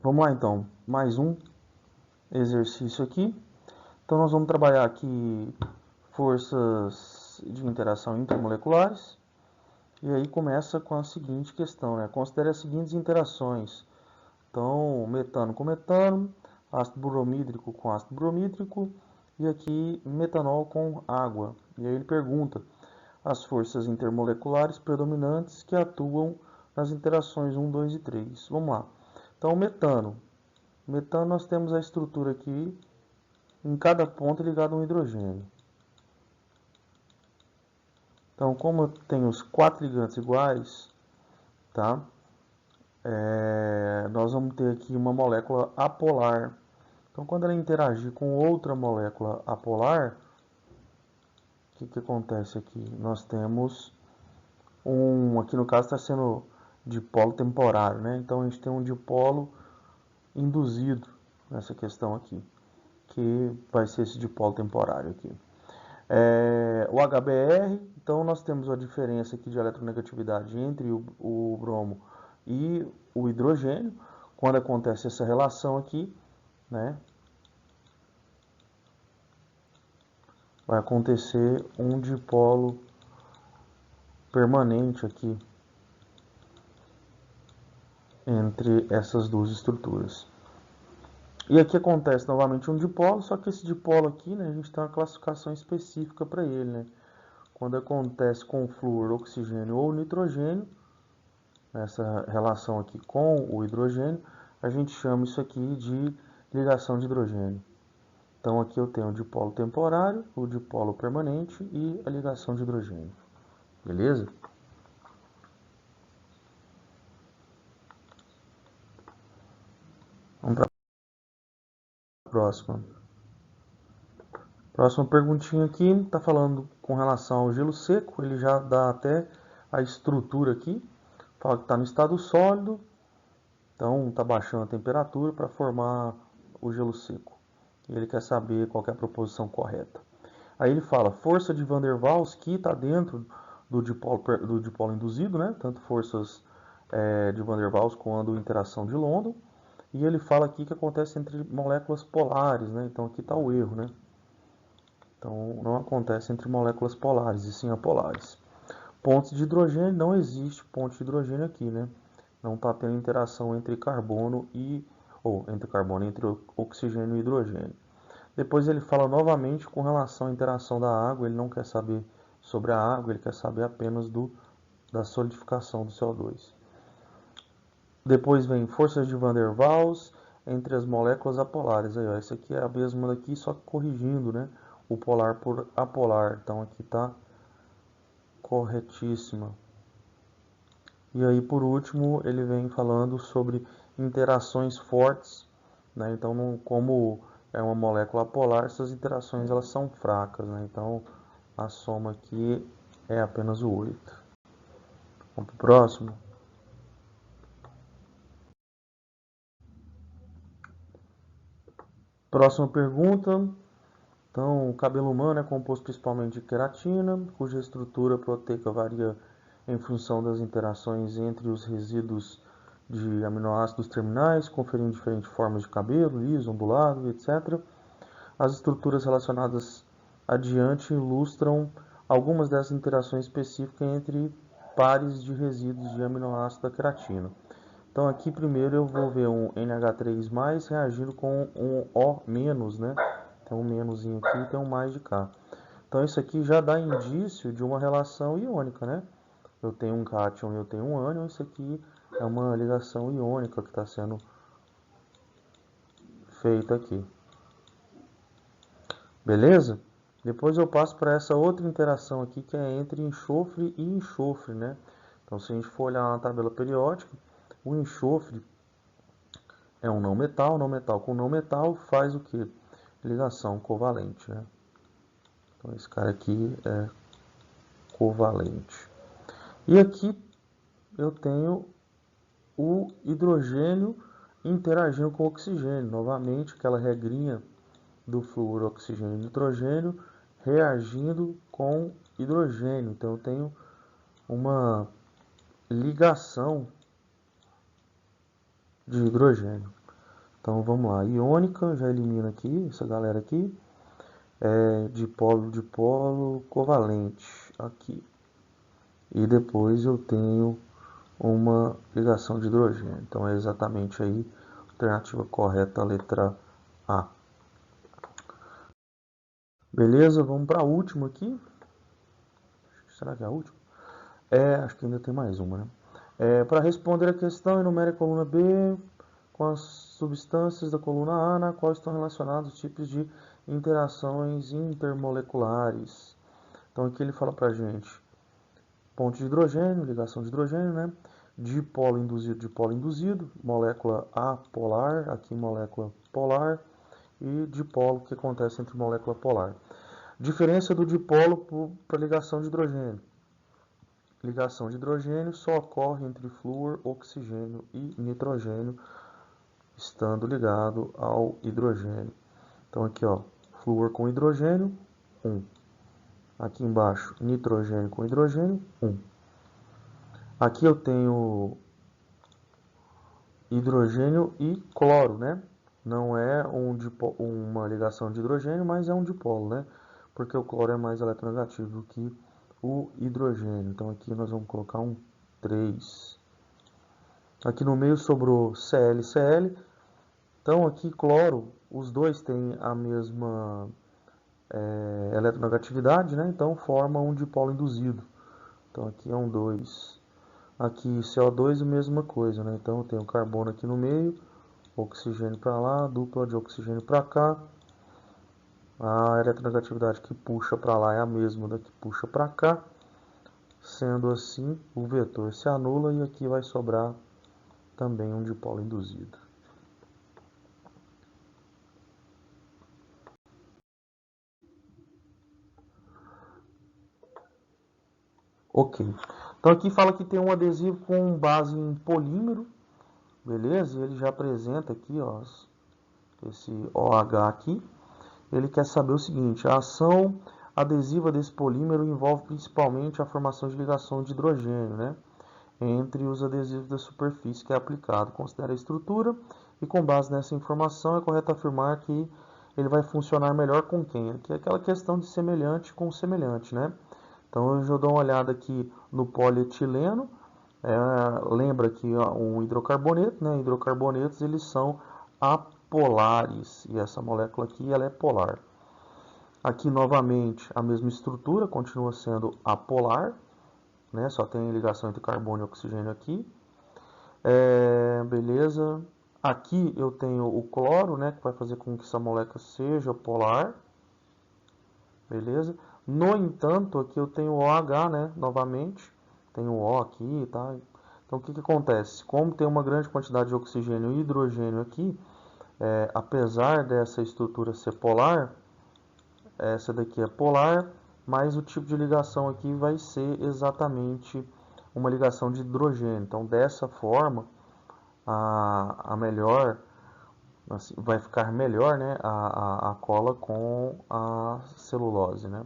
Vamos lá então, mais um exercício aqui. Então nós vamos trabalhar aqui forças de interação intermoleculares. E aí começa com a seguinte questão, né? Considere as seguintes interações. Então, metano com metano, ácido bromídrico com ácido bromídrico e aqui metanol com água. E aí ele pergunta as forças intermoleculares predominantes que atuam nas interações 1, 2 e 3. Vamos lá. Então, metano. Metano nós temos a estrutura aqui, em cada ponto ligado a um hidrogênio. Então, como eu tenho os 4 ligantes iguais, tá? Nós vamos ter aqui uma molécula apolar. Então, quando ela interagir com outra molécula apolar, o que acontece aqui? Nós temos aqui no caso está sendo dipolo temporário, né? Então, a gente tem um dipolo induzido nessa questão aqui, que vai ser esse dipolo temporário aqui. O HBr, então nós temos a diferença aqui de eletronegatividade entre o bromo e o hidrogênio. Quando acontece essa relação aqui, né, vai acontecer um dipolo permanente aqui entre essas duas estruturas. E aqui acontece novamente um dipolo, só que esse dipolo aqui, né, a gente tem uma classificação específica para ele, né? Quando acontece com o flúor, oxigênio ou nitrogênio, essa relação aqui com o hidrogênio, a gente chama isso aqui de ligação de hidrogênio. Então aqui eu tenho o dipolo temporário, o dipolo permanente e a ligação de hidrogênio. Beleza? Vamos para a próxima. Próxima perguntinha aqui, está falando com relação ao gelo seco, ele já dá até a estrutura aqui, fala que está no estado sólido, então está baixando a temperatura para formar o gelo seco. E ele quer saber qual é a proposição correta. Aí ele fala força de Van der Waals, que está dentro do dipolo induzido, né? Tanto forças de Van der Waals quanto interação de London. E ele fala aqui que acontece entre moléculas polares, né? Então aqui está o erro, né? Então não acontece entre moléculas polares, e sim apolares. Pontos de hidrogênio, não existe ponto de hidrogênio aqui, né? Não está tendo interação entre carbono entre oxigênio e hidrogênio. Depois ele fala novamente com relação à interação da água, ele não quer saber sobre a água, ele quer saber apenas da solidificação do CO2. Depois vem forças de Van der Waals entre as moléculas apolares. Aí, ó, essa aqui é a mesma daqui, só corrigindo, né? O polar por apolar. Então aqui está corretíssima. E aí, por último, ele vem falando sobre interações fortes, né? Então, como é uma molécula polar, essas interações elas são fracas, né? Então, a soma aqui é apenas o 8. Vamos para o próximo. Próxima pergunta. Então, o cabelo humano é composto principalmente de queratina, cuja estrutura proteica varia em função das interações entre os resíduos de aminoácidos terminais, conferindo diferentes formas de cabelo, liso, ondulado, etc. As estruturas relacionadas adiante ilustram algumas dessas interações específicas entre pares de resíduos de aminoácido da queratina. Então aqui primeiro eu vou ver um NH3+ reagindo com um O-, né? Tem um menuzinho aqui e tem um mais de cá. Então isso aqui já dá indício de uma relação iônica, né? Eu tenho um cátion e eu tenho um ânion, isso aqui é uma ligação iônica que está sendo feita aqui. Beleza? Depois eu passo para essa outra interação aqui que é entre enxofre e enxofre, né? Então se a gente for olhar na tabela periódica, o enxofre é um não metal com não metal faz o que? Ligação covalente, né? Então esse cara aqui é covalente. E aqui eu tenho o hidrogênio interagindo com o oxigênio. Novamente, aquela regrinha do flúor, oxigênio e nitrogênio reagindo com hidrogênio. Então eu tenho uma ligação de hidrogênio. Então vamos lá, iônica, já elimina aqui, essa galera aqui, dipolo covalente aqui. E depois eu tenho uma ligação de hidrogênio. Então é exatamente aí a alternativa correta, a letra A. Beleza, vamos para a última aqui. Será que é a última? Acho que ainda tem mais uma, né? Para responder a questão, enumere a coluna B com as substâncias da coluna A, na qual estão relacionados os tipos de interações intermoleculares. Então aqui ele fala para a gente ponto de hidrogênio, ligação de hidrogênio, né? Dipolo induzido, molécula apolar, aqui molécula polar, e dipolo que acontece entre molécula polar. Diferença do dipolo para ligação de hidrogênio. Ligação de hidrogênio só ocorre entre flúor, oxigênio e nitrogênio, estando ligado ao hidrogênio. Então aqui, ó, flúor com hidrogênio, 1. Aqui embaixo, nitrogênio com hidrogênio, 1. Aqui eu tenho hidrogênio e cloro, né? Não é uma ligação de hidrogênio, mas é um dipolo, né? Porque o cloro é mais eletronegativo do que o hidrogênio. Então aqui nós vamos colocar um 3. Aqui no meio sobrou Cl, Cl. Então aqui cloro, os dois têm a mesma eletronegatividade, né? Então forma um dipolo induzido. Então aqui é um 2. Aqui CO2 a mesma coisa, né? Então eu tenho carbono aqui no meio, oxigênio para lá, dupla de oxigênio para cá. A eletronegatividade que puxa para lá é a mesma da que puxa para cá. Sendo assim, o vetor se anula e aqui vai sobrar também um dipolo induzido. Ok. Então aqui fala que tem um adesivo com base em polímero, beleza? E ele já apresenta aqui, ó, esse OH aqui. Ele quer saber o seguinte: a ação adesiva desse polímero envolve principalmente a formação de ligação de hidrogênio, né, entre os adesivos da superfície que é aplicado. Considera a estrutura e, com base nessa informação, é correto afirmar que ele vai funcionar melhor com quem? Aqui é aquela questão de semelhante com semelhante, né? Então eu já dou uma olhada aqui no polietileno. Lembra que um hidrocarboneto, né? Hidrocarbonetos eles são apolares e essa molécula aqui ela é polar. Aqui novamente a mesma estrutura continua sendo apolar, né? Só tem ligação entre carbono e oxigênio aqui. Beleza. Aqui eu tenho o cloro, né? Que vai fazer com que essa molécula seja polar. Beleza. No entanto, aqui eu tenho o OH, né? Novamente. Tem o O aqui, tá? Então, o que acontece? Como tem uma grande quantidade de oxigênio e hidrogênio aqui, apesar dessa estrutura ser polar, essa daqui é polar, mas o tipo de ligação aqui vai ser exatamente uma ligação de hidrogênio. Então, dessa forma, a melhor, assim, vai ficar melhor, né? A cola com a celulose, né?